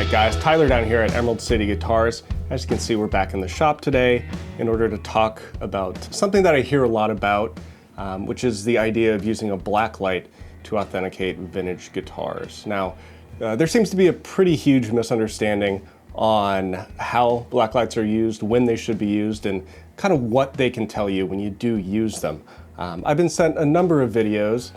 Alright guys, Tyler down here at Emerald City Guitars. As you can see, we're back in the shop today in order to talk about something that I hear a lot about, which is the idea of using a blacklight to authenticate vintage guitars. Now, there seems to be a pretty huge misunderstanding on how blacklights are used, when they should be used, and kind of what they can tell you when you do use them. I've been sent a number of videos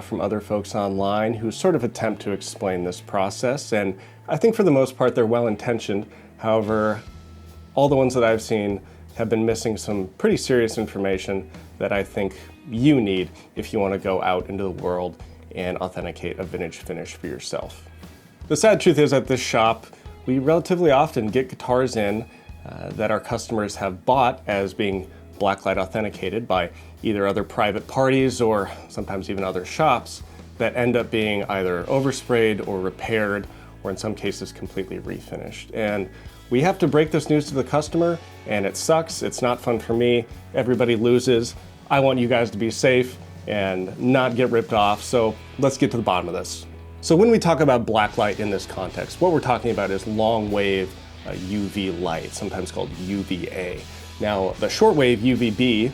from other folks online who sort of attempt to explain this process, and I think for the most part they're well-intentioned. However, all the ones that I've seen have been missing some pretty serious information that I think you need if you want to go out into the world and authenticate a vintage finish for yourself. The sad truth is, at this shop, we relatively often get guitars in that our customers have bought as being blacklight authenticated by either other private parties or sometimes even other shops that end up being either oversprayed or repaired, or in some cases completely refinished. And we have to break this news to the customer, and it sucks. It's not fun for me. Everybody loses. I want you guys to be safe and not get ripped off, so let's get to the bottom of this. So when we talk about blacklight in this context, what we're talking about is long wave UV light, sometimes called UVA. Now, the shortwave UVB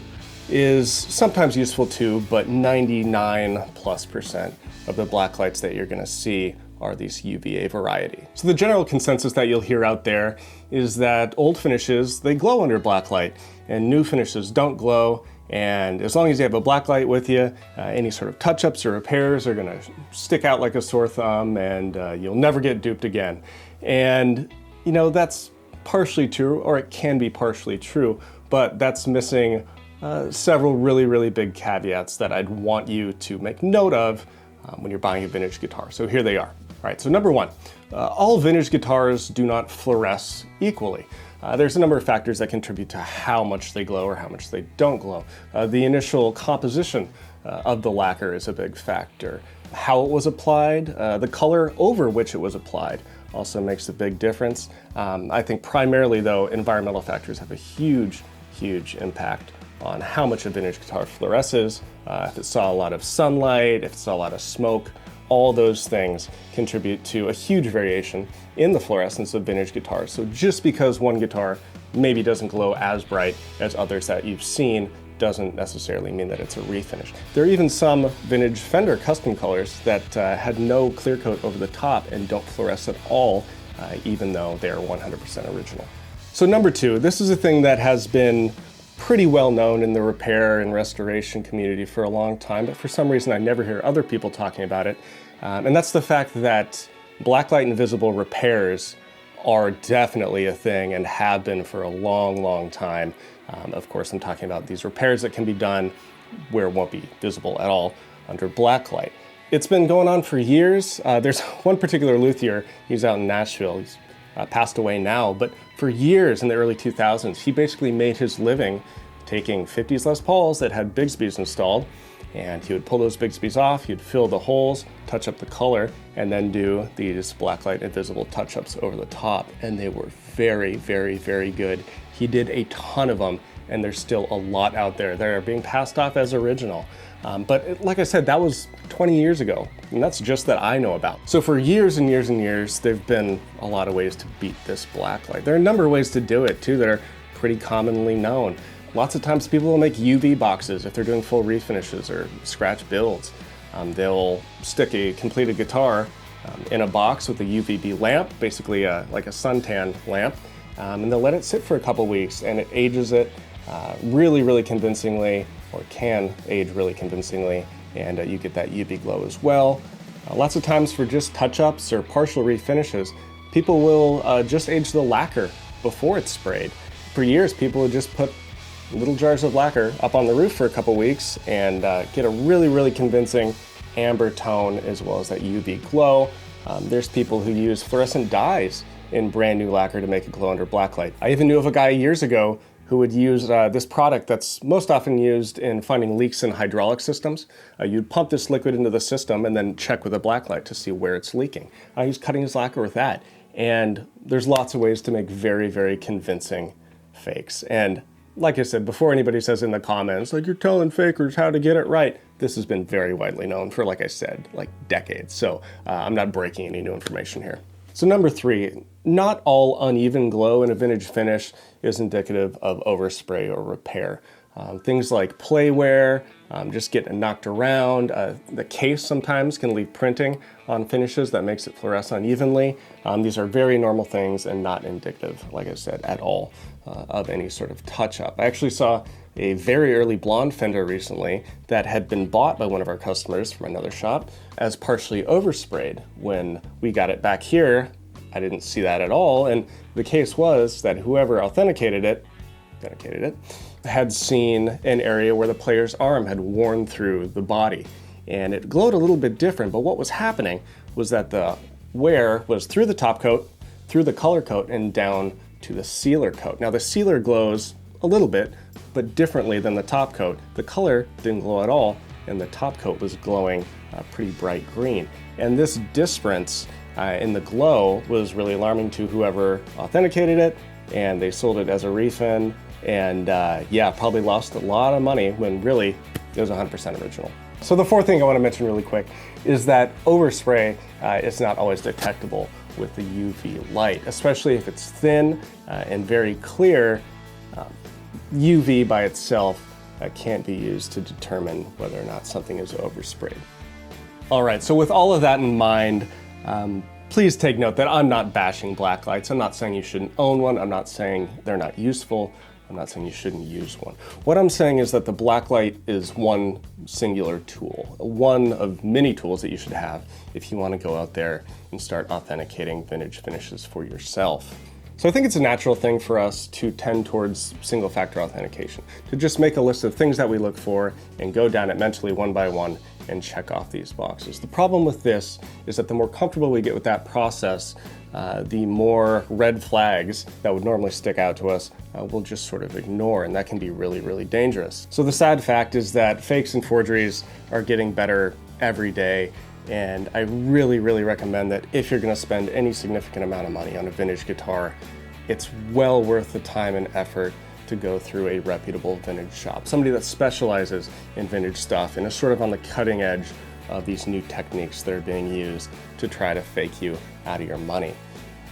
is sometimes useful too, but 99+% of the blacklights that you're gonna see are these UVA variety. So the general consensus that you'll hear out there is that old finishes, they glow under blacklight, and new finishes don't glow. And as long as you have a blacklight with you, any sort of touch-ups or repairs are gonna stick out like a sore thumb, and you'll never get duped again. And you know, that's partially true, or it can be partially true, but that's missing several really big caveats that I'd want you to make note of when you're buying a vintage guitar. So here they are. All right, so number one, all vintage guitars do not fluoresce equally. There's a number of factors that contribute to how much they glow or how much they don't glow. The initial composition of the lacquer is a big factor. How it was applied, the color over which it was applied also makes a big difference. I think primarily though, environmental factors have a huge impact on how much a vintage guitar fluoresces. If it saw a lot of sunlight, if it saw a lot of smoke, all those things contribute to a huge variation in the fluorescence of vintage guitars. So just because one guitar maybe doesn't glow as bright as others that you've seen doesn't necessarily mean that it's a refinish. There are even some vintage Fender custom colors that had no clear coat over the top and don't fluoresce at all, even though they're 100% original. So number two, this is a thing that has been pretty well known in the repair and restoration community for a long time, but for some reason I never hear other people talking about it. And that's the fact that blacklight invisible repairs are definitely a thing and have been for a long time. Of course, I'm talking about these repairs that can be done where it won't be visible at all under blacklight. It's been going on for years. There's one particular luthier, he's out in Nashville, he's passed away now, but for years in the early 2000s, he basically made his living taking 50s Les Pauls that had Bigsby's installed, and he would pull those Bigsby's off, he'd fill the holes, touch up the color, and then do these blacklight invisible touch-ups over the top, and they were very good. He did a ton of them, and there's still a lot out there that are being passed off as original. Like I said, that was 20 years ago, and that's just that I know about. So for years and years, there've been a lot of ways to beat this blacklight. There are a number of ways to do it too that are pretty commonly known. Lots of times people will make UV boxes if they're doing full refinishes or scratch builds. They'll stick a completed guitar in a box with a UVB lamp, basically like a suntan lamp, and they'll let it sit for a couple weeks, and it ages it really convincingly, or can age really convincingly, and you get that UV glow as well. Lots of times for just touch-ups or partial refinishes, people will just age the lacquer before it's sprayed. For years, people would just put little jars of lacquer up on the roof for a couple weeks and get a really convincing amber tone as well as that UV glow. There's people who use fluorescent dyes in brand new lacquer to make it glow under blacklight. I even knew of a guy years ago who would use this product that's most often used in finding leaks in hydraulic systems. You'd pump this liquid into the system and then check with a blacklight to see where it's leaking. He's cutting his lacquer with that. And there's lots of ways to make very convincing fakes. And like I said, before anybody says in the comments, like, you're telling fakers how to get it right, this has been very widely known for, like I said, like decades. So I'm not breaking any new information here. So number 3, not all uneven glow in a vintage finish is indicative of overspray or repair. Things like play wear, just getting knocked around. The case sometimes can leave printing on finishes that makes it fluoresce unevenly. These are very normal things and not indicative, like I said, at all of any sort of touch-up. I actually saw a very early blonde Fender recently that had been bought by one of our customers from another shop as partially oversprayed. When we got it back here, I didn't see that at all, and the case was that whoever authenticated it had seen an area where the player's arm had worn through the body, and it glowed a little bit different, but what was happening was that the wear was through the top coat, through the color coat, and down to the sealer coat. Now the sealer glows a little bit, but differently than the top coat. The color didn't glow at all, and the top coat was glowing pretty bright green. And this difference in the glow was really alarming to whoever authenticated it, and they sold it as a refin, and yeah, probably lost a lot of money when really it was 100% original. So the fourth thing I want to mention really quick is that overspray is not always detectable with the UV light, especially if it's thin and very clear. UV by itself can't be used to determine whether or not something is oversprayed. All right, so with all of that in mind, please take note that I'm not bashing blacklights. I'm not saying you shouldn't own one. I'm not saying they're not useful. I'm not saying you shouldn't use one. What I'm saying is that the blacklight is one singular tool, one of many tools that you should have if you want to go out there and start authenticating vintage finishes for yourself. So I think it's a natural thing for us to tend towards single-factor authentication, to just make a list of things that we look for and go down it mentally one by one and check off these boxes. The problem with this is that the more comfortable we get with that process, the more red flags that would normally stick out to us we'll just sort of ignore, and that can be really, really dangerous. So the sad fact is that fakes and forgeries are getting better every day, and I really, really recommend that if you're gonna spend any significant amount of money on a vintage guitar, it's well worth the time and effort to go through a reputable vintage shop. Somebody that specializes in vintage stuff and is sort of on the cutting edge of these new techniques that are being used to try to fake you out of your money.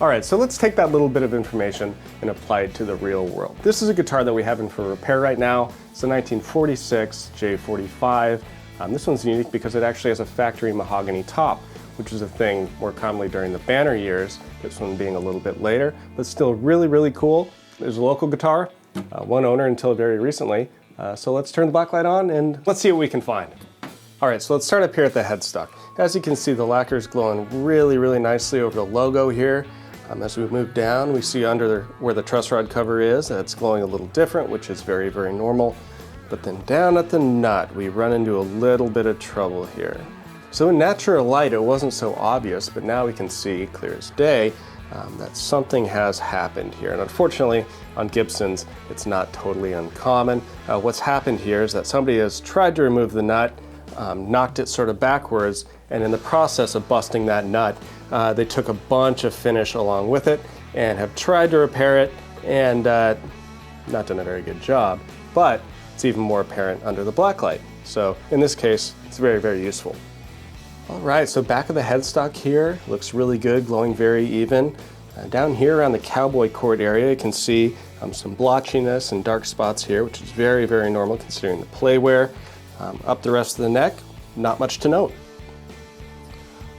All right, so let's take that little bit of information and apply it to the real world. This is a guitar that we have in for repair right now. It's a 1946 J45. This one's unique because it actually has a factory mahogany top, which is a thing more commonly during the banner years, this one being a little bit later, but still really, really cool. There's a local guitar, one owner until very recently. So let's turn the Blacklight on and let's see what we can find. All right, so let's start up here at the headstock. As you can see, the lacquer is glowing really, really nicely over the logo here. As we move down, we see under where the truss rod cover is, it's glowing a little different, which is very, very normal. But then down at the nut, we run into a little bit of trouble here. So in natural light, it wasn't so obvious, but now we can see clear as day that something has happened here. And unfortunately, on Gibsons, it's not totally uncommon. What's happened here is that somebody has tried to remove the nut, knocked it sort of backwards, and in the process of busting that nut, they took a bunch of finish along with it and have tried to repair it and not done a very good job, but it's even more apparent under the Blacklight. So in this case, it's very, very useful. All right, so back of the headstock here looks really good, glowing very even. Down here around the cowboy cord area, you can see some blotchiness and dark spots here, which is very, very normal considering the play wear. Up the rest of the neck, not much to note.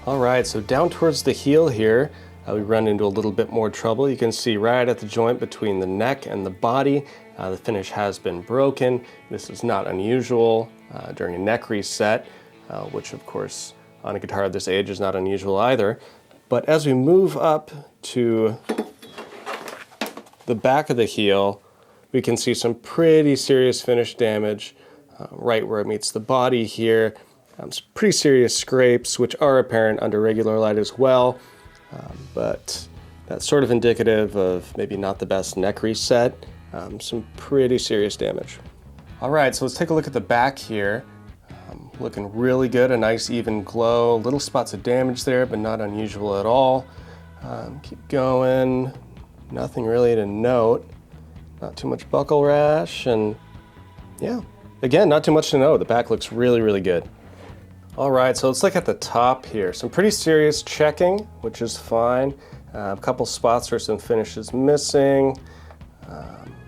All right, so down towards the heel here, we run into a little bit more trouble. You can see right at the joint between the neck and the body, the finish has been broken. This is not unusual during a neck reset, which of course on a guitar of this age is not unusual either. But as we move up to the back of the heel, we can see some pretty serious finish damage right where it meets the body here. Some pretty serious scrapes, which are apparent under regular light as well, but that's sort of indicative of maybe not the best neck reset. Some pretty serious damage. All right, so let's take a look at the back here. Looking really good, a nice even glow. Little spots of damage there, but not unusual at all. Keep going, nothing really to note. Not too much buckle rash, and yeah, again, not too much to note. The back looks really, really good. All right, so let's look at the top here. Some pretty serious checking, which is fine. A couple spots where some finish is missing.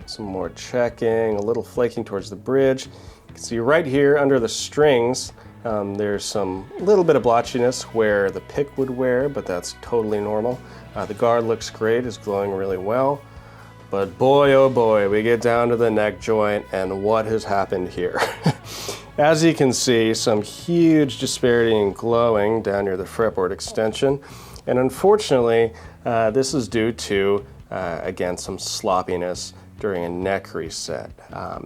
Some more checking, a little flaking towards the bridge. You can see right here under the strings, there's some little bit of blotchiness where the pick would wear, but that's totally normal. The guard looks great, is glowing really well. But boy, oh boy, we get down to the neck joint and what has happened here. As you can see, some huge disparity in glowing down near the fretboard extension. And unfortunately, this is due to, again, some sloppiness during a neck reset.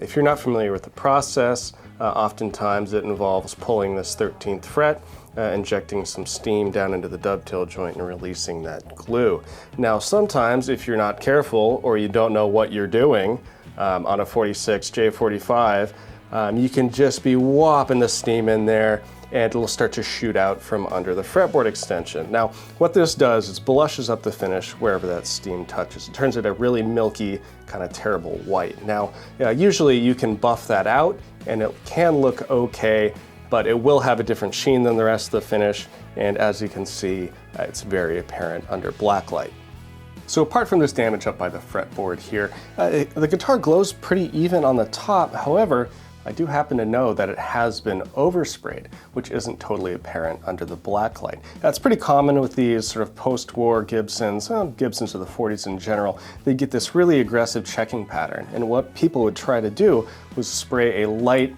If you're not familiar with the process, oftentimes it involves pulling this 13th fret, injecting some steam down into the dovetail joint and releasing that glue. Now, sometimes if you're not careful or you don't know what you're doing on a 46 J45, you can just be whopping the steam in there and it'll start to shoot out from under the fretboard extension. Now, what this does is blushes up the finish wherever that steam touches. It turns it a really milky, kind of terrible white. Now, usually you can buff that out and it can look okay, but it will have a different sheen than the rest of the finish. And as you can see, it's very apparent under blacklight. So apart from this damage up by the fretboard here, the guitar glows pretty even on the top. However, I do happen to know that it has been oversprayed, which isn't totally apparent under the blacklight. That's pretty common with these sort of post-war Gibsons, Gibsons of the 40s in general. They get this really aggressive checking pattern, and what people would try to do was spray a light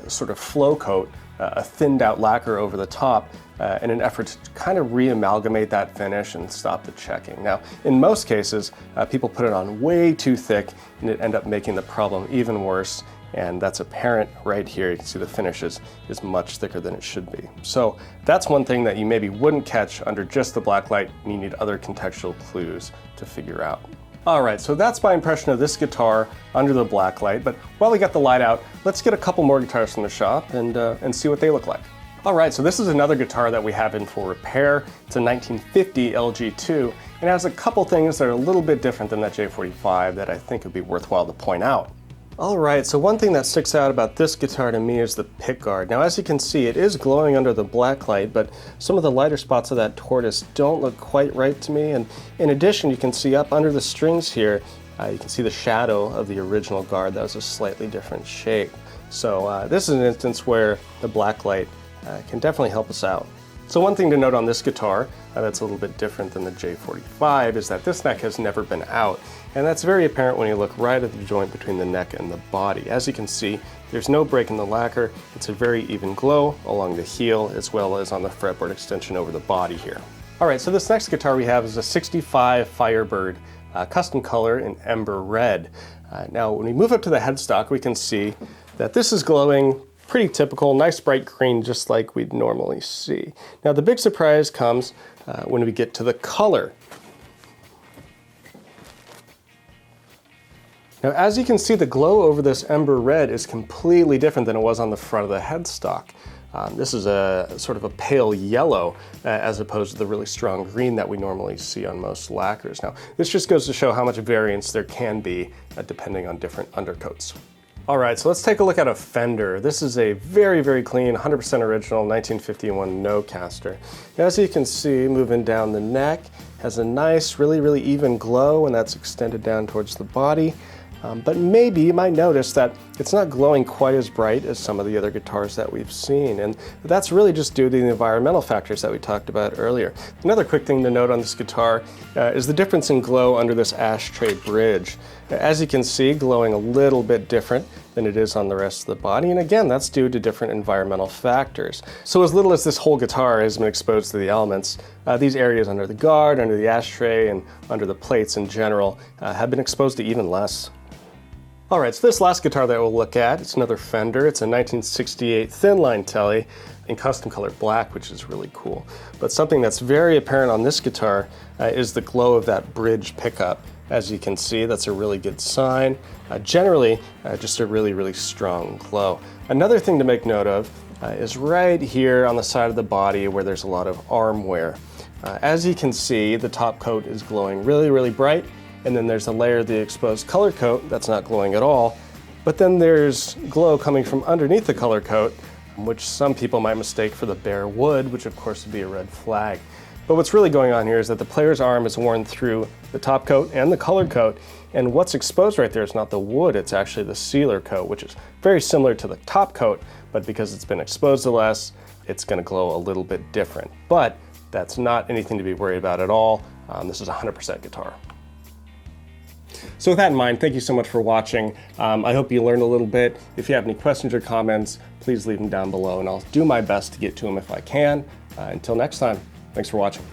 sort of flow coat, a thinned out lacquer over the top in an effort to kind of re-amalgamate that finish and stop the checking. Now, in most cases, people put it on way too thick and it end up making the problem even worse. And that's apparent right here. You can see the finish is much thicker than it should be. So that's one thing that you maybe wouldn't catch under just the blacklight, and you need other contextual clues to figure out. All right, so that's my impression of this guitar under the blacklight. But while we got the light out, let's get a couple more guitars from the shop and see what they look like. All right, so this is another guitar that we have in for repair. It's a 1950 LG2, and it has a couple things that are a little bit different than that J45 that I think would be worthwhile to point out. All right, so one thing that sticks out about this guitar to me is the pick guard. Now, as you can see, it is glowing under the blacklight, but some of the lighter spots of that tortoise don't look quite right to me. And in addition, you can see up under the strings here, you can see the shadow of the original guard that was a slightly different shape. So this is an instance where the blacklight can definitely help us out. So one thing to note on this guitar that's a little bit different than the J45 is that this neck has never been out. And that's very apparent when you look right at the joint between the neck and the body. As you can see, there's no break in the lacquer. It's a very even glow along the heel as well as on the fretboard extension over the body here. All right, so this next guitar we have is a 65 Firebird custom color in Ember red. Now, when we move up to the headstock, we can see that this is glowing pretty typical, nice bright green, just like we'd normally see. Now, the big surprise comes when we get to the color. Now, as you can see, the glow over this Ember red is completely different than it was on the front of the headstock. This is a sort of a pale yellow as opposed to the really strong green that we normally see on most lacquers. Now, this just goes to show how much variance there can be depending on different undercoats. All right, so let's take a look at a Fender. This is a very, very clean, 100% original 1951 no-caster. As you can see, moving down the neck, has a nice, really, really even glow, and that's extended down towards the body. But maybe you might notice that it's not glowing quite as bright as some of the other guitars that we've seen, and that's really just due to the environmental factors that we talked about earlier. Another quick thing to note on this guitar is the difference in glow under this ashtray bridge. As you can see, glowing a little bit different than it is on the rest of the body, and again, that's due to different environmental factors. So as little as this whole guitar has been exposed to the elements, these areas under the guard, under the ashtray, and under the plates in general have been exposed to even less. All right, so this last guitar that we'll look at, it's another Fender. It's a 1968 thin line telly in custom colored black, which is really cool. But something that's very apparent on this guitar is the glow of that bridge pickup. As you can see, that's a really good sign. Generally, just a really, really strong glow. Another thing to make note of is right here on the side of the body where there's a lot of arm wear. As you can see, the top coat is glowing really, really bright. And then there's a layer of the exposed color coat that's not glowing at all. But then there's glow coming from underneath the color coat which some people might mistake for the bare wood, which of course would be a red flag. But what's really going on here is that the player's arm is worn through the top coat and the colored coat, and what's exposed right there is not the wood, it's actually the sealer coat, which is very similar to the top coat, but because it's been exposed to less, it's going to glow a little bit different. But that's not anything to be worried about at all. This is 100% guitar. So with that in mind, thank you so much for watching. I hope you learned a little bit. If you have any questions or comments, please leave them down below, and I'll do my best to get to them if I can. Until next time, thanks for watching.